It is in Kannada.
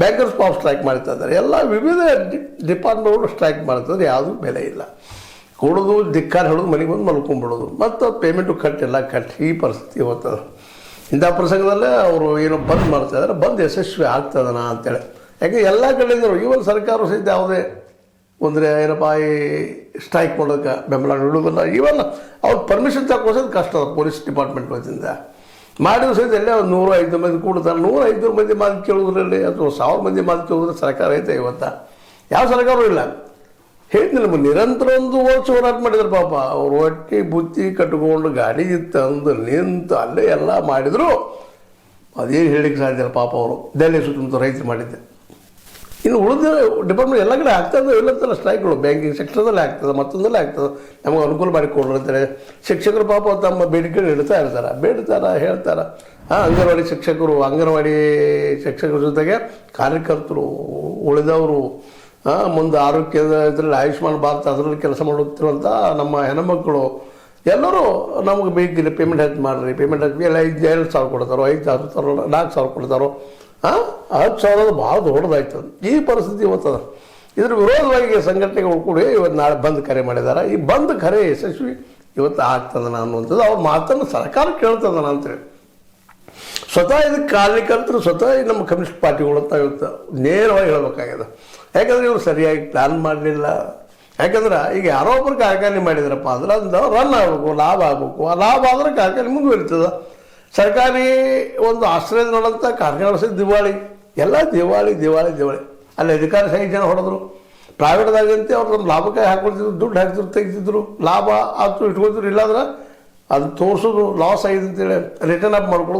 ಬ್ಯಾಂಕರ್ಸ್ ಪಾವ್ ಸ್ಟ್ರೈಕ್ ಮಾಡ್ತಾ ಇದ್ದಾರೆ. ಎಲ್ಲ ವಿವಿಧ ಡಿಪಾರ್ಟ್ಮೆಂಟ್ಗಳು ಸ್ಟ್ರೈಕ್ ಮಾಡ್ತಿದ್ರೆ ಯಾವುದೂ ಬೆಲೆ ಇಲ್ಲ. ಕೊಡೋದು ಧಿಕ್ಕಾರ ಹಿಡಿದು ಮನೆಗೆ ಬಂದು ಮಲ್ಕೊಂಡ್ಬಿಡೋದು, ಮತ್ತು ಪೇಮೆಂಟು ಕಟ್ಟಿ ಈ ಪರಿಸ್ಥಿತಿ ಹೋಗ್ತದೆ. ಇಂಥ ಪ್ರಸಂಗದಲ್ಲೇ ಅವರು ಏನೋ ಬಂದ್ ಮಾಡ್ತಾಯಿದ್ದಾರೆ, ಬಂದ್ ಯಶಸ್ವಿ ಆಗ್ತದನ ಅಂತೇಳಿ. ಯಾಕೆ ಎಲ್ಲ ಕಡೆಯಿಂದ ಈವನ್ ಸರ್ಕಾರ ಸಹಿತ ಯಾವುದೇ ಅಂದರೆ ಏನಪ್ಪ ಈ ಸ್ಟ್ರೈಕ್ ಮಾಡೋಕ್ಕೆ ಬೆಂಬಲ ನೀಡೋದಿಲ್ಲ. ಈವನ್ ಅವ್ರು ಪರ್ಮಿಷನ್ ತಗೋಸೋದು ಕಷ್ಟ ಅದ ಪೊಲೀಸ್ ಡಿಪಾರ್ಟ್ಮೆಂಟ್ ವತಿಯಿಂದ. ಮಾಡಿದ್ರು ಸಹಿತ ಎಲ್ಲೇ ಒಂದು 105 ಮಂದಿ ಕೂಡ್ತಾರೆ. 105 ಮಂದಿ ಮಾತು ಕೇಳೋದ್ರಲ್ಲಿ ಅಥವಾ 1000 ಮಂದಿ ಮಾತು ಕೇಳೋದ್ರೆ ಸರ್ಕಾರ ಐತೆ ಇವತ್ತು? ಯಾವ ಸರ್ಕಾರವೂ ಇಲ್ಲ. ಹೇಳಿದ್ನಿ ನಮಗೆ ನಿರಂತರ ಒಂದು ವರ್ಷ ಹೋರಾಟ ಮಾಡಿದ್ರು ಪಾಪ. ಅವ್ರು ಹೊಟ್ಟೆ ಬುತ್ತಿ ಕಟ್ಕೊಂಡು ಗಾಡಿ ತಂದು ನಿಂತು ಅಲ್ಲೇ ಎಲ್ಲ ಮಾಡಿದ್ರು. ಅದೇನು ಹೇಳಿಕ್ಕೆ ಸಾಧ್ಯ ಇಲ್ಲ ಪಾಪ. ಅವರು ದೆಹಲಿ ಸುತ್ತಮುತ್ತ ರೈತರು ಮಾಡಿದ್ದೆ. ಇನ್ನು ಉಳಿದ ಡಿಪಾರ್ಟ್ಮೆಂಟ್ ಎಲ್ಲ ಕಡೆ ಆಗ್ತದೆ ಇಲ್ಲಂತಲ್ಲ ಸ್ಟ್ರೈಕ್ಗಳು. ಬ್ಯಾಂಕಿಂಗ್ ಸೆಕ್ಟರ್ದಲ್ಲೇ ಆಗ್ತದೆ, ಮತ್ತೊಂದಲ್ಲೇ ಆಗ್ತದೆ. ನಮಗೆ ಅನುಕೂಲ ಮಾಡಿಕೊಡ್ರಿ ಅಂತಾರೆ. ಶಿಕ್ಷಕರು ಪಾಪ ತಮ್ಮ ಬೇಡಿಕೆ ಬೇಡ್ತಾರೆ ಹೇಳ್ತಾರೆ. ಅಂಗನವಾಡಿ ಶಿಕ್ಷಕರ ಜೊತೆಗೆ ಕಾರ್ಯಕರ್ತರು, ಉಳಿದವರು, ಮುಂದೆ ಆರೋಗ್ಯದ ಇದರಲ್ಲಿ ಆಯುಷ್ಮಾನ್ ಭಾರತ ಅದರಲ್ಲಿ ಕೆಲಸ ಮಾಡುತ್ತಿರುವಂಥ ನಮ್ಮ ಹೆಣ್ಮಕ್ಕಳು ಎಲ್ಲರೂ ನಮಗೆ ಬೇಕಿಲ್ಲ, ಪೇಮೆಂಟ್ ಹೆಚ್ಚು ಮಾಡಿರಿ, ಪೇಮೆಂಟ್ ಹೆಚ್ಚು ಎಲ್ಲ 2,000 ಕೊಡ್ತಾರೋ, 5,000 4,000 ಕೊಡ್ತಾರೋ. 10,000 ಭಾಳ ದೊಡ್ಡದಾಯ್ತದೆ. ಈ ಪರಿಸ್ಥಿತಿ ಇವತ್ತದ. ಇದ್ರ ವಿರೋಧವಾಗಿ ಸಂಘಟನೆಗಳು ಕೂಡ ಇವತ್ತು ನಾಳೆ ಬಂದ್ ಕರೆ ಮಾಡಿದ್ದಾರೆ. ಈ ಬಂದ್ ಕರೆ ಯಶಸ್ವಿ ಇವತ್ತು ಆಗ್ತದನ ಅನ್ನುವಂಥದ್ದು ಅವ್ರ ಮಾತನ್ನು ಸರ್ಕಾರ ಕೇಳ್ತದನ ಅಂತೇಳಿ. ಸ್ವತಃ ಇದಕ್ಕೆ ಕಾರ್ಯಕರ್ತರು, ಸ್ವತಃ ನಮ್ಮ ಕಮ್ಯುನಿಸ್ಟ್ ಪಾರ್ಟಿಗಳು ಅಂತ ಇವತ್ತು ನೇರವಾಗಿ ಹೇಳಬೇಕಾಗ್ಯದ. ಯಾಕಂದರೆ ಇವರು ಸರಿಯಾಗಿ ಪ್ಲ್ಯಾನ್ ಮಾಡಲಿಲ್ಲ. ಯಾಕಂದ್ರೆ ಈಗ ಯಾರೋ ಒಬ್ಬರು ಕಾರ್ಖಾನೆ ಮಾಡಿದ್ರಪ್ಪ ಅಂದ್ರೆ ಅದನ್ನ ರನ್ ಆಗಬೇಕು, ಲಾಭ ಆಗಬೇಕು. ಆ ಲಾಭ ಆದರೆ ಕಾರ್ಖಾನೆ ಮುಂದುವರಿತದೆ. ಸರ್ಕಾರಿ ಒಂದು ಆಶ್ರಯದೊಳಂಥ ಕಾರ್ಖಾನೆ ಸಹಿತ ದಿವಾಳಿ, ಎಲ್ಲ ದಿವಾಳಿ. ಅಲ್ಲಿ ಅಧಿಕಾರಿ 5 ಜನ ಹೊಡೆದ್ರು. ಪ್ರೈವೇಟ್ದಾಗಂತೆ ಅವ್ರು ನಮ್ಮ ಲಾಭಕ್ಕೆ ಹಾಕೊಳ್ತಿದ್ರು, ದುಡ್ಡು ಹಾಕ್ತಿದ್ರು, ತೆಗಿತಿದ್ರು, ಲಾಭ ಆಗ್ತು ಇಟ್ಕೊಳ್ತಿದ್ರು. ಇಲ್ಲಾಂದ್ರೆ ಅದು ತೋರಿಸೋದು ಲಾಸ್ ಆಗಿದೆ ಅಂತೇಳಿ ರಿಟರ್ನ್ ಅಪ್ ಮಾಡ್ಕೊಳ್ಳೋದು.